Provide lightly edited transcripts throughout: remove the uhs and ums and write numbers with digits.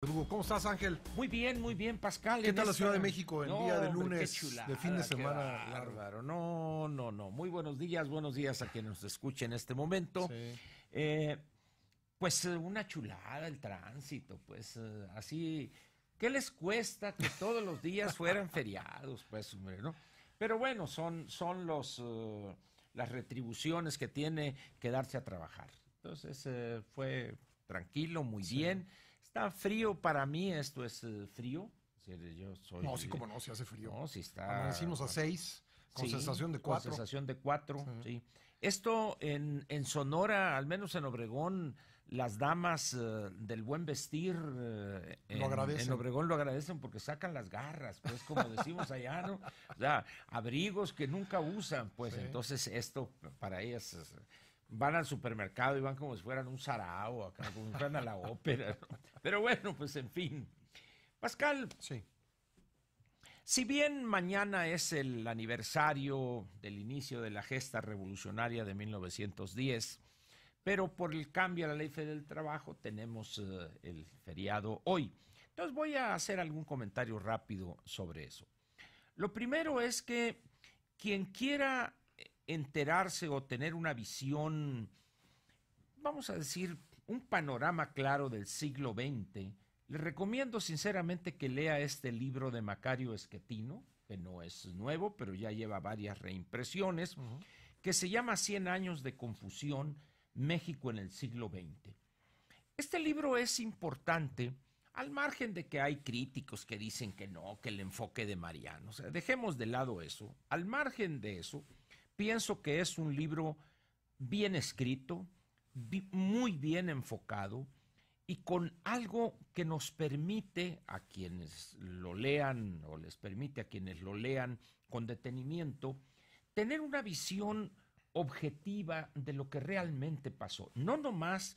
Hugo, ¿cómo estás, Ángel? Muy bien, Pascal. ¿Qué tal la Ciudad de México en día de lunes, chulada, de fin de semana bárbaro. No. Muy buenos días a quienes nos escuchen en este momento. Sí. Pues una chulada el tránsito, pues así. ¿Qué les cuesta que todos los días fueran feriados? Pues, hombre, ¿no? Pero bueno, son las retribuciones que tiene que darse a trabajar. Entonces fue tranquilo, muy bien. Está frío para mí, esto es frío. Yo soy, No, sí, como no, si hace frío. no, sí está. Amanecimos a 6, con Sí, sensación de con 4. sensación de 4, sí. Esto en Sonora, al menos en Obregón, las damas del buen vestir Lo agradecen. en Obregón lo agradecen porque sacan las garras, pues como decimos allá, ¿no? O sea, abrigos que nunca usan, pues Sí. entonces esto para ellas van al supermercado y van como si fueran un sarao, acá, como si fueran a la ópera, ¿no? Pero bueno, pues en fin. Pascal, Sí. si bien mañana es el aniversario del inicio de la gesta revolucionaria de 1910, pero por el cambio a la Ley Federal del Trabajo tenemos el feriado hoy. Entonces voy a hacer algún comentario rápido sobre eso. Lo primero es que quien quiera enterarse o tener una visión, vamos a decir, un panorama claro del siglo XX, le recomiendo sinceramente que lea este libro de Macario Esquetino, que no es nuevo, pero ya lleva varias reimpresiones, que se llama 100 años de confusión, México en el siglo XX. Este libro es importante, al margen de que hay críticos que dicen que no, que el enfoque de Mariano. O sea, dejemos de lado eso. Al margen de eso, pienso que es un libro bien escrito, muy bien enfocado y con algo que nos permite a quienes lo lean o les permite a quienes lo lean con detenimiento tener una visión objetiva de lo que realmente pasó. No nomás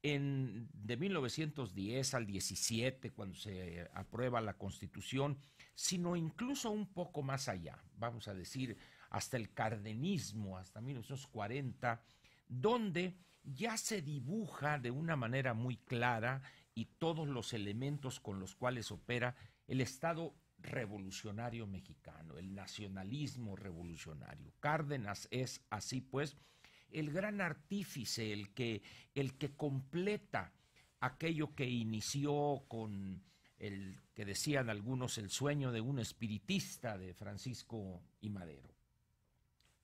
de 1910 al 17, cuando se aprueba la Constitución, sino incluso un poco más allá, vamos a decir, hasta el cardenismo, hasta 1940, donde ya se dibuja de una manera muy clara y todos los elementos con los cuales opera el Estado revolucionario mexicano, el nacionalismo revolucionario. Cárdenas es así pues el gran artífice, el que completa aquello que inició con el que decían algunos el sueño de un espiritista de Francisco I. Madero.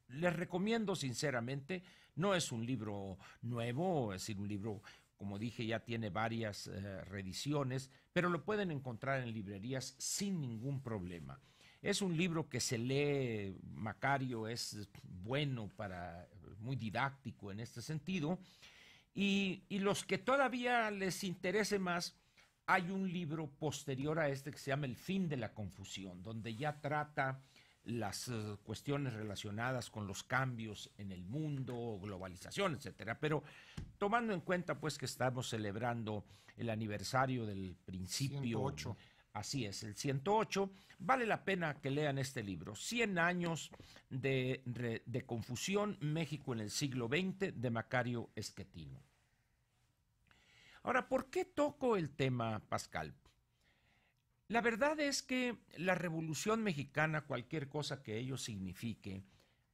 Les recomiendo sinceramente, no es un libro nuevo, es decir, un libro, como dije, ya tiene varias reediciones, pero lo pueden encontrar en librerías sin ningún problema. Es un libro que se lee, Macario es bueno muy didáctico en este sentido, y los que todavía les interese más, hay un libro posterior a este que se llama El fin de la confusión, donde ya trata las cuestiones relacionadas con los cambios en el mundo, globalización, etcétera. Pero tomando en cuenta pues que estamos celebrando el aniversario del principio, 108. así es, el 108, vale la pena que lean este libro, 100 años de confusión, México en el siglo XX, de Macario Esquetino. Ahora, ¿por qué toco el tema, Pascal? La verdad es que la Revolución Mexicana, cualquier cosa que ello signifique,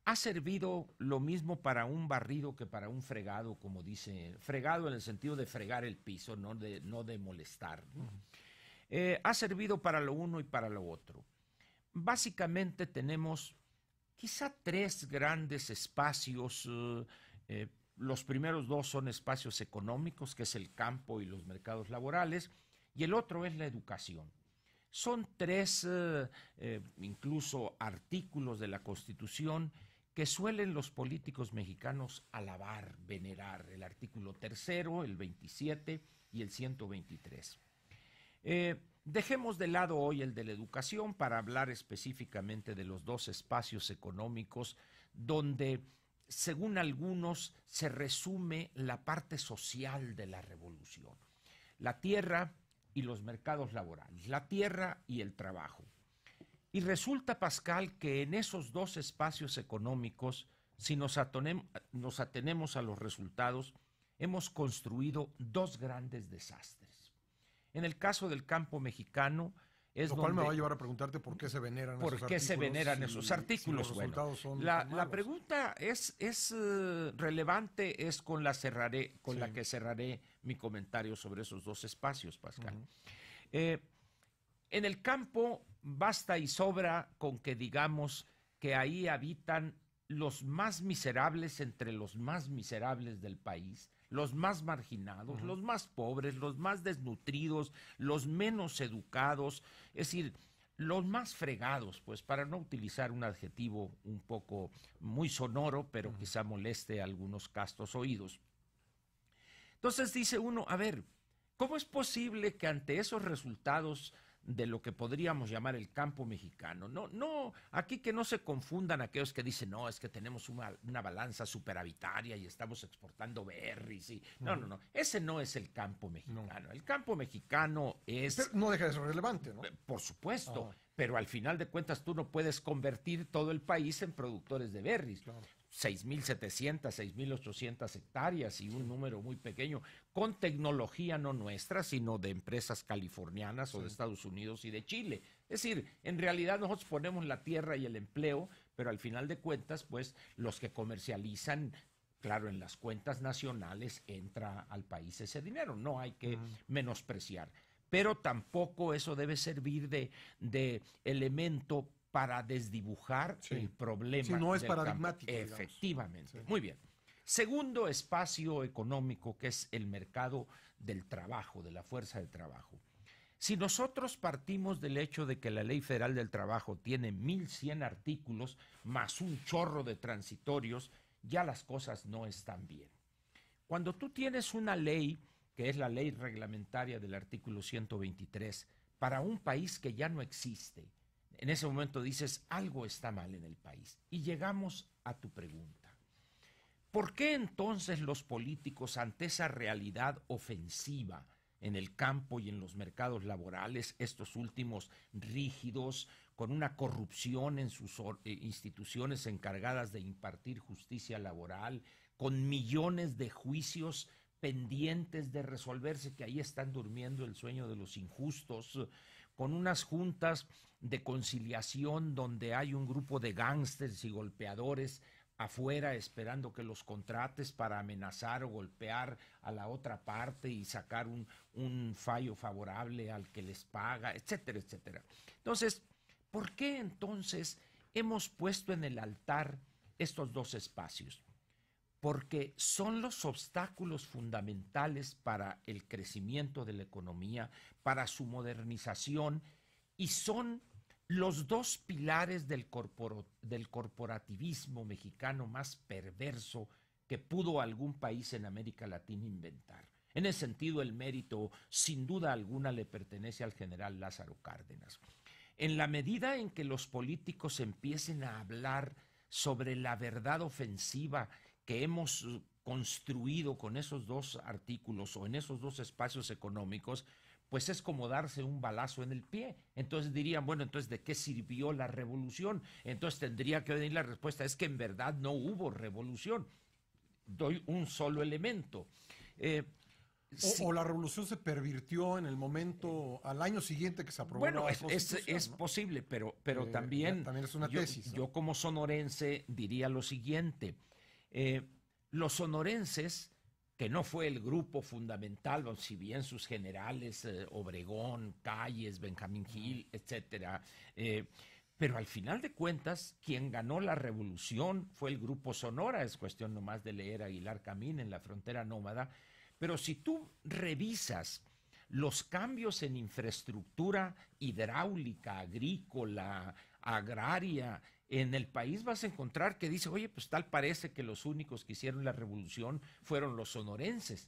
ha servido lo mismo para un barrido que para un fregado, como dice, fregado en el sentido de fregar el piso, no de molestar. Ha servido para lo uno y para lo otro. Básicamente tenemos quizá tres grandes espacios. Los primeros dos son espacios económicos, que es el campo y los mercados laborales, y el otro es la educación. Son tres incluso artículos de la Constitución que suelen los políticos mexicanos alabar, venerar: el artículo tercero, el 27 y el 123. Dejemos de lado hoy el de la educación para hablar específicamente de los dos espacios económicos donde, según algunos, se resume la parte social de la revolución. La tierra y los mercados laborales, la tierra y el trabajo. Y resulta, Pascal, que en esos dos espacios económicos, si nos atenemos a los resultados, hemos construido dos grandes desastres. En el caso del campo mexicano, es Lo cual donde... me va a llevar a preguntarte por qué se veneran esos artículos. ¿Por qué se veneran esos artículos? Si los Bueno, resultados son la tan malos. pregunta es relevante, es con la que cerraré mi comentario sobre esos dos espacios, Pascal. En el campo basta y sobra con que digamos que ahí habitan los más miserables entre los más miserables del país, los más marginados, los más pobres, los más desnutridos, los menos educados, es decir, los más fregados, pues para no utilizar un adjetivo un poco muy sonoro, pero quizá moleste a algunos castos oídos. Entonces dice uno, a ver, ¿cómo es posible que ante esos resultados de lo que podríamos llamar el campo mexicano, no, aquí que no se confundan aquellos que dicen, no, es que tenemos una balanza superavitaria y estamos exportando berries, no, ese no es el campo mexicano. No. El campo mexicano es... Pero no deja de ser relevante, ¿no? Por supuesto, pero al final de cuentas tú no puedes convertir todo el país en productores de berries. Claro. 6.700, 6.800 hectáreas y un número muy pequeño, con tecnología no nuestra, sino de empresas californianas o de Estados Unidos y de Chile. Es decir, en realidad nosotros ponemos la tierra y el empleo, pero al final de cuentas, pues los que comercializan, claro, en las cuentas nacionales entra al país ese dinero, no hay que menospreciar. Pero tampoco eso debe servir de elemento para desdibujar el problema. Sí, no es del paradigmático. Campo. Efectivamente. Sí. Muy bien. Segundo espacio económico, que es el mercado del trabajo, de la fuerza de trabajo. Si nosotros partimos del hecho de que la Ley Federal del Trabajo tiene 1.100 artículos más un chorro de transitorios, ya las cosas no están bien. Cuando tú tienes una ley, que es la ley reglamentaria del artículo 123, para un país que ya no existe, en ese momento dices, algo está mal en el país. Y llegamos a tu pregunta. ¿Por qué entonces los políticos, ante esa realidad ofensiva en el campo y en los mercados laborales, estos últimos rígidos, con una corrupción en sus instituciones encargadas de impartir justicia laboral, con millones de juicios pendientes de resolverse, que ahí están durmiendo el sueño de los injustos, con unas juntas de conciliación donde hay un grupo de gángsters y golpeadores afuera esperando que los contrates para amenazar o golpear a la otra parte y sacar un fallo favorable al que les paga, etcétera, etcétera. Entonces, ¿por qué entonces hemos puesto en el altar estos dos espacios? Porque son los obstáculos fundamentales para el crecimiento de la economía, para su modernización, y son los dos pilares del corporativismo mexicano más perverso que pudo algún país en América Latina inventar. En ese sentido, el mérito, sin duda alguna, le pertenece al general Lázaro Cárdenas. En la medida en que los políticos empiecen a hablar sobre la verdad ofensiva que hemos construido con esos dos artículos o en esos dos espacios económicos, pues es como darse un balazo en el pie. Entonces dirían, bueno, entonces ¿de qué sirvió la revolución? Entonces tendría que venir la respuesta, es que en verdad no hubo revolución. Doy un solo elemento. O la revolución se pervirtió en el momento, al año siguiente que se aprobó la Constitución, es ¿no? posible, pero también es una tesis, ¿no? Yo como sonorense diría lo siguiente. Los sonorenses, que no fue el grupo fundamental, si bien sus generales, Obregón, Calles, Benjamín Gil, etcétera, pero al final de cuentas, quien ganó la revolución fue el Grupo Sonora, es cuestión nomás de leer a Aguilar Camín en La Frontera Nómada, pero si tú revisas los cambios en infraestructura hidráulica, agrícola, agraria, en el país vas a encontrar que dice, oye, pues tal parece que los únicos que hicieron la revolución fueron los sonorenses.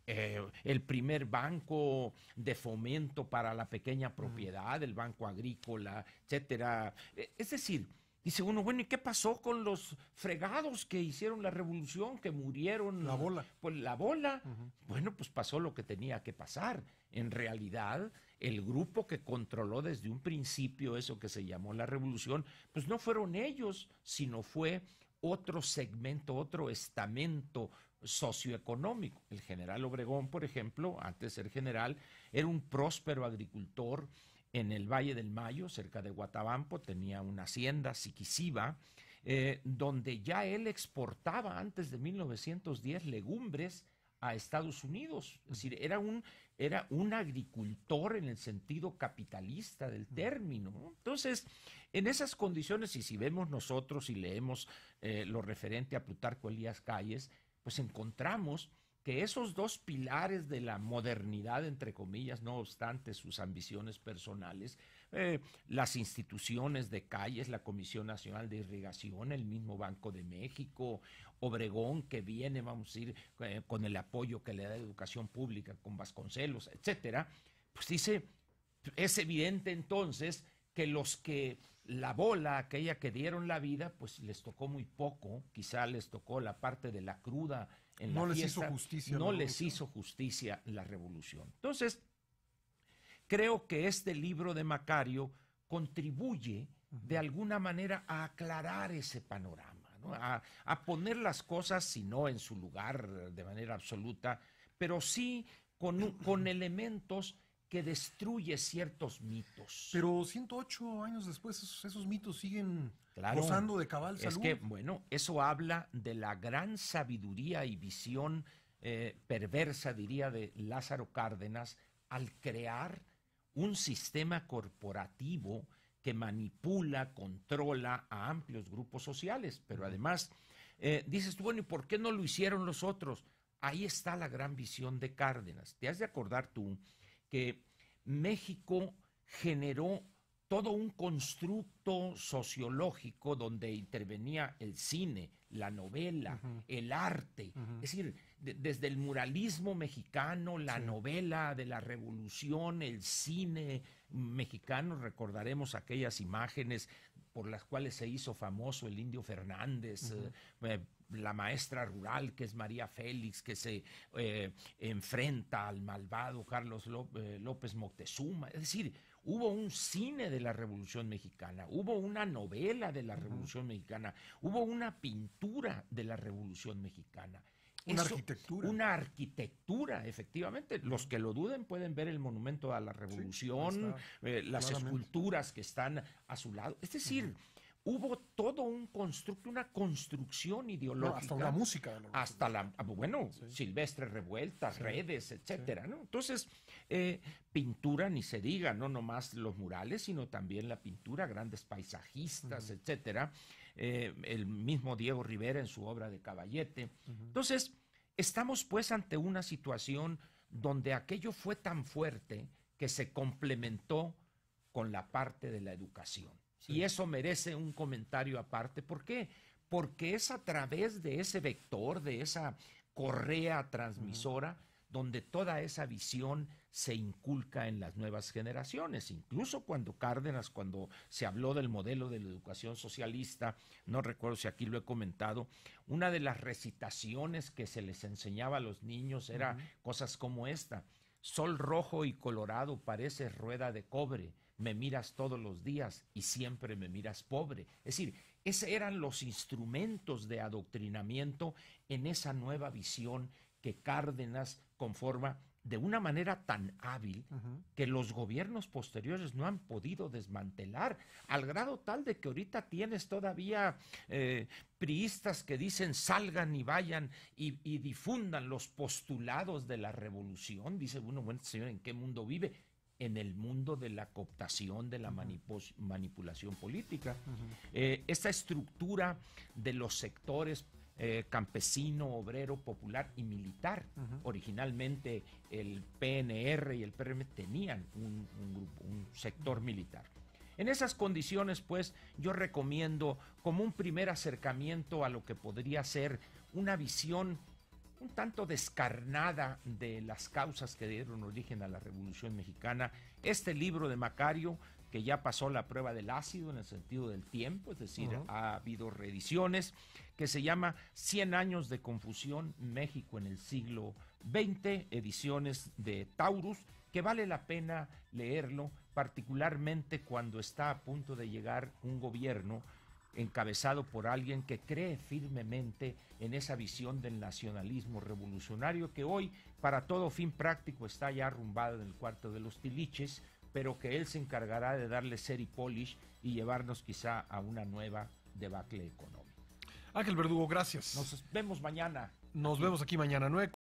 El primer banco de fomento para la pequeña propiedad, el Banco Agrícola, etcétera. Es decir, dice uno, bueno, ¿y qué pasó con los fregados que hicieron la revolución, que murieron? La bola. Pues la bola. Bueno, pues pasó lo que tenía que pasar. En realidad, el grupo que controló desde un principio eso que se llamó la revolución, pues no fueron ellos, sino fue otro segmento, otro estamento socioeconómico. El general Obregón, por ejemplo, antes de ser general, era un próspero agricultor en el Valle del Mayo, cerca de Guatabampo, tenía una hacienda, Siquisiba, donde ya él exportaba antes de 1910 legumbres a Estados Unidos. Es decir, era un agricultor en el sentido capitalista del término, ¿no? Entonces, en esas condiciones, y si vemos nosotros y leemos lo referente a Plutarco Elías Calles, pues encontramos que esos dos pilares de la modernidad, entre comillas, no obstante sus ambiciones personales, las instituciones de Calles, la Comisión Nacional de Irrigación, el mismo Banco de México, Obregón, que viene, vamos a decir, con el apoyo que le da Educación Pública, con Vasconcelos, etcétera, pues dice, es evidente entonces que los que la bola, aquella que dieron la vida, pues les tocó muy poco, quizá les tocó la parte de la cruda en la fiesta, no les hizo justicia la revolución. Entonces, creo que este libro de Macario contribuye de alguna manera a aclarar ese panorama, ¿no? A poner las cosas, si no en su lugar de manera absoluta, pero sí con elementos que destruye ciertos mitos. Pero 108 años después esos mitos siguen gozando de cabal salud. Es que, bueno, eso habla de la gran sabiduría y visión perversa, diría, de Lázaro Cárdenas al crear un sistema corporativo que manipula, controla a amplios grupos sociales. Pero además, dices tú, bueno, ¿y por qué no lo hicieron los otros? Ahí está la gran visión de Cárdenas. Te has de acordar tú que México generó todo un constructo sociológico donde intervenía el cine, la novela, el arte. Es decir, desde el muralismo mexicano, la novela de la Revolución, el cine mexicano, recordaremos aquellas imágenes por las cuales se hizo famoso el Indio Fernández, la maestra rural que es María Félix, que se enfrenta al malvado Carlos López Moctezuma. Es decir, hubo un cine de la Revolución Mexicana, hubo una novela de la Revolución Mexicana, hubo una pintura de la Revolución Mexicana. Una arquitectura, efectivamente. Los que lo duden pueden ver el Monumento a la Revolución, las esculturas que están a su lado. Es decir, hubo todo un constructo, una construcción ideológica. Hasta la música. Silvestre Revueltas, Redes, etcétera, ¿no? Entonces, pintura, ni se diga, no nomás los murales, sino también la pintura, grandes paisajistas, etcétera. El mismo Diego Rivera en su obra de Caballete. Entonces, estamos pues ante una situación donde aquello fue tan fuerte que se complementó con la parte de la educación. Y eso merece un comentario aparte. ¿Por qué? Porque es a través de ese vector, de esa correa transmisora, donde toda esa visión se inculca en las nuevas generaciones. Incluso cuando Cárdenas, cuando se habló del modelo de la educación socialista, no recuerdo si aquí lo he comentado, una de las recitaciones que se les enseñaba a los niños era cosas como esta: sol rojo y colorado, pareces rueda de cobre, me miras todos los días y siempre me miras pobre. Es decir, esos eran los instrumentos de adoctrinamiento en esa nueva visión que Cárdenas conforma de una manera tan hábil que los gobiernos posteriores no han podido desmantelar, al grado tal de que ahorita tienes todavía priistas que dicen salgan y vayan y difundan los postulados de la revolución. Dice uno, bueno, señor, ¿en qué mundo vive? En el mundo de la cooptación, de la manipulación política. Esta estructura de los sectores campesino, obrero, popular y militar. Originalmente el PNR y el PRM tenían un grupo, un sector militar. En esas condiciones, pues, yo recomiendo como un primer acercamiento a lo que podría ser una visión un tanto descarnada de las causas que dieron origen a la Revolución Mexicana, este libro de Macario, que ya pasó la prueba del ácido en el sentido del tiempo, es decir, ha habido reediciones, que se llama 100 años de confusión, México en el siglo XX, ediciones de Taurus, que vale la pena leerlo, particularmente cuando está a punto de llegar un gobierno encabezado por alguien que cree firmemente en esa visión del nacionalismo revolucionario que hoy, para todo fin práctico, está ya arrumbado en el cuarto de los tiliches, pero que él se encargará de darle ser y polish y llevarnos quizá a una nueva debacle económica. Ángel Verdugo, gracias. Nos vemos mañana. Nos vemos aquí mañana, 9:40.